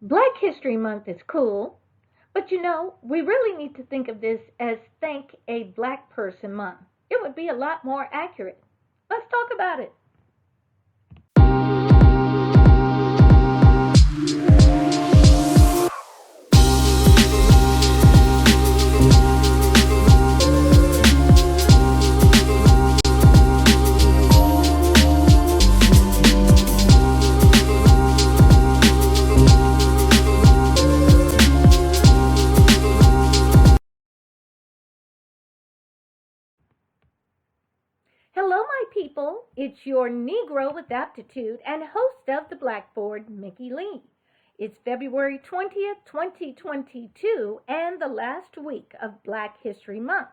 Black History Month is cool, but we really need to think of this as Thank a Black Person Month. It would be a lot more accurate. Let's talk about it. Hello, my people. It's your Negro with APTitude and host of the BLACKboard, Mickee Lee. It's February 20th, 2022, and the last week of Black History Month,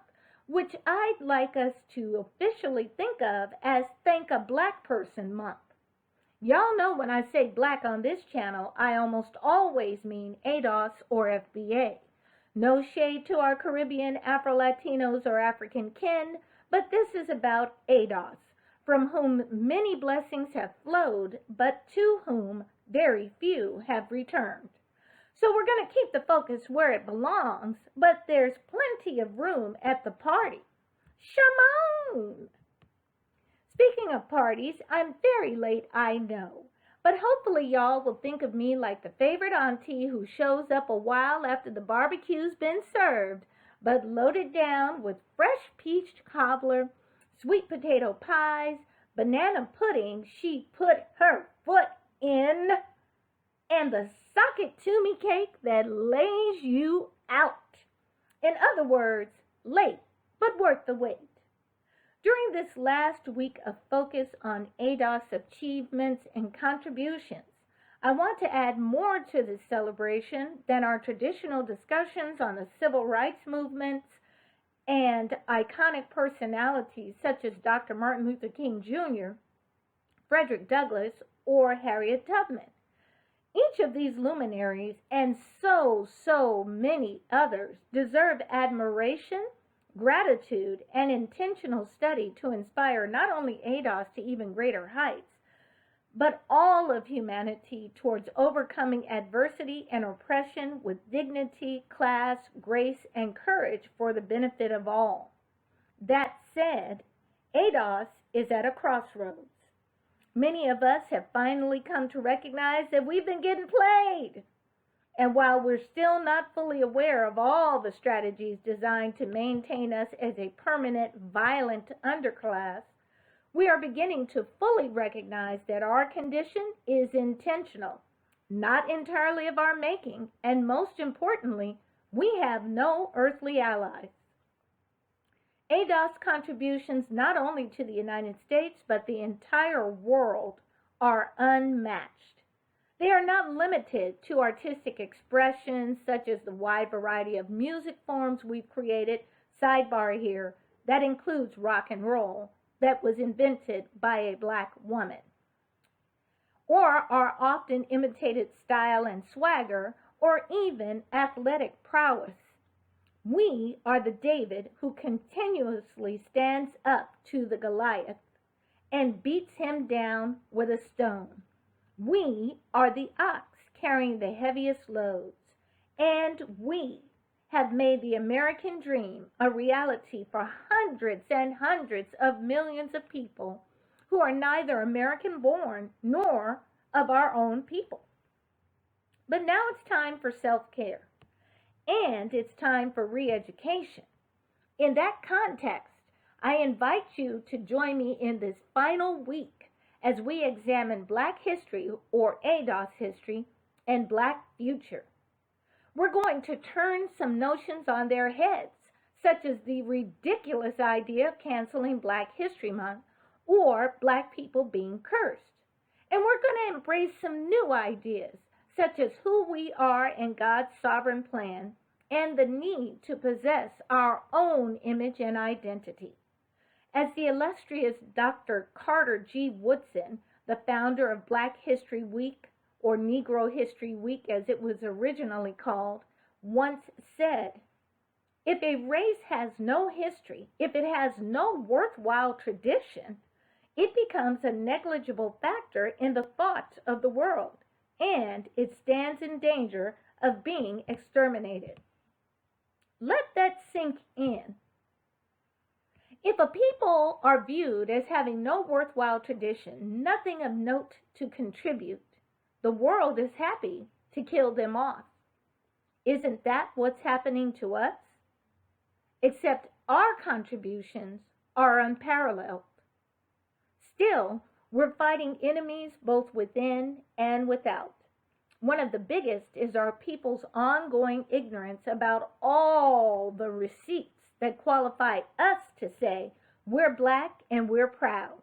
which I'd like us to officially think of as Thank a Black Person Month. Y'all know when I say black on this channel, I almost always mean ADOS or FBA. No shade to our Caribbean, Afro-Latinos, or African kin, but this is about ADOS, from whom many blessings have flowed, but to whom very few have returned. So we're going to keep the focus where it belongs, but there's plenty of room at the party. Shimon! Speaking of parties, I'm very late, I know. But hopefully y'all will think of me like the favorite auntie who shows up a while after the barbecue's been served, but loaded down with fresh peached cobbler, sweet potato pies, banana pudding she put her foot in, and the sock it to me cake that lays you out. In other words, late, but worth the wait. During this last week of focus on ADOS achievements and contributions, I want to add more to this celebration than our traditional discussions on the civil rights movements and iconic personalities such as Dr. Martin Luther King Jr., Frederick Douglass, or Harriet Tubman. Each of these luminaries and so many others deserve admiration, gratitude, and intentional study to inspire not only ADOS to even greater heights, but all of humanity towards overcoming adversity and oppression with dignity, class, grace, and courage for the benefit of all. That said, ADOS is at a crossroads. Many of us have finally come to recognize that we've been getting played. And while we're still not fully aware of all the strategies designed to maintain us as a permanent, violent underclass, we are beginning to fully recognize that our condition is intentional, not entirely of our making, and most importantly, we have no earthly allies. ADOS contributions not only to the United States, but the entire world are unmatched. They are not limited to artistic expressions such as the wide variety of music forms we've created, sidebar here, that includes rock and roll, that was invented by a black woman, or our often imitated style and swagger, or even athletic prowess. We are the David who continuously stands up to the Goliath and beats him down with a stone. We are the ox carrying the heaviest loads, and we have made the American dream a reality for hundreds and hundreds of millions of people who are neither American born nor of our own people. But now it's time for self-care, and it's time for re-education. In that context, I invite you to join me in this final week as we examine Black history, or ADOS history, and Black future. We're going to turn some notions on their heads, such as the ridiculous idea of canceling Black History Month or Black people being cursed. And we're going to embrace some new ideas, such as who we are in God's sovereign plan and the need to possess our own image and identity. As the illustrious Dr. Carter G. Woodson, the founder of Black History Week, or Negro History Week as it was originally called, once said, if a race has no history, if it has no worthwhile tradition, it becomes a negligible factor in the thoughts of the world. and it stands in danger of being exterminated. Let that sink in. If a people are viewed as having no worthwhile tradition, nothing of note to contribute, the world is happy to kill them off. Isn't that what's happening to us? Except our contributions are unparalleled. Still, we're fighting enemies both within and without. One of the biggest is our people's ongoing ignorance about all the receipts that qualify us to say we're black and we're proud.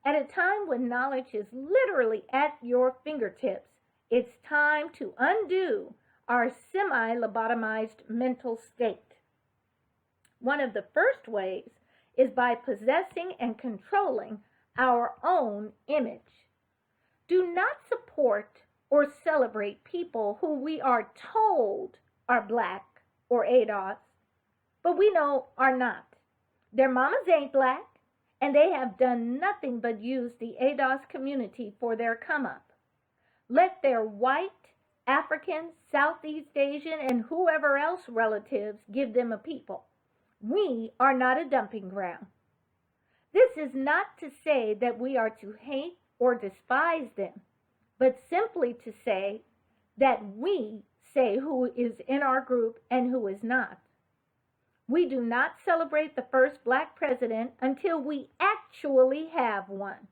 At a time when knowledge is literally at your fingertips, it's time to undo our semi-lobotomized mental state. One of the first ways is by possessing and controlling our own image. Do not support or celebrate people who we are told are black or ADOS, but we know are not. Their mamas ain't black, and they have done nothing but use the ADOS community for their come-up. Let their white, African, Southeast Asian, and whoever else relatives give them a people. We are not a dumping ground. This is not to say that we are to hate or despise them, but simply to say that we say who is in our group and who is not. We do not celebrate the first black president until we actually have one.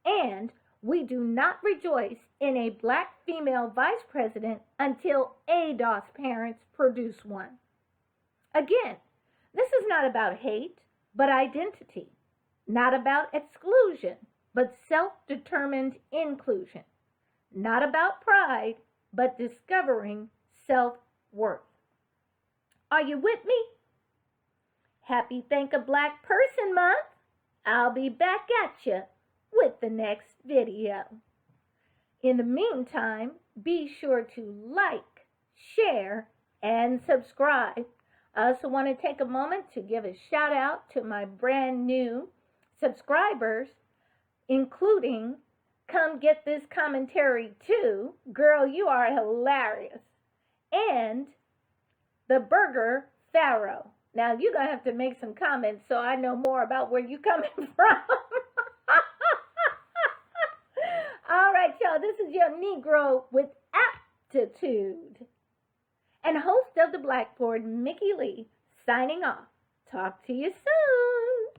And we do not rejoice in a black female vice president until ADOS parents produce one. Again, this is not about hate, but identity. Not about exclusion, but self-determined inclusion. Not about pride, but discovering self-worth. Are you with me? Happy Thank a Black Person Month. I'll be back at you with the next video. In the meantime, be sure to like, share, and subscribe. I also want to take a moment to give a shout out to my brand new subscribers, including Come Get This Commentary Too, Girl, You Are Hilarious, and the Burger Pharaoh. Now, you're going to have to make some comments so I know more about where you're coming from. All right, y'all, this is your Negro with APTitude and host of the Blackboard, Mickee Lee, signing off. Talk to you soon.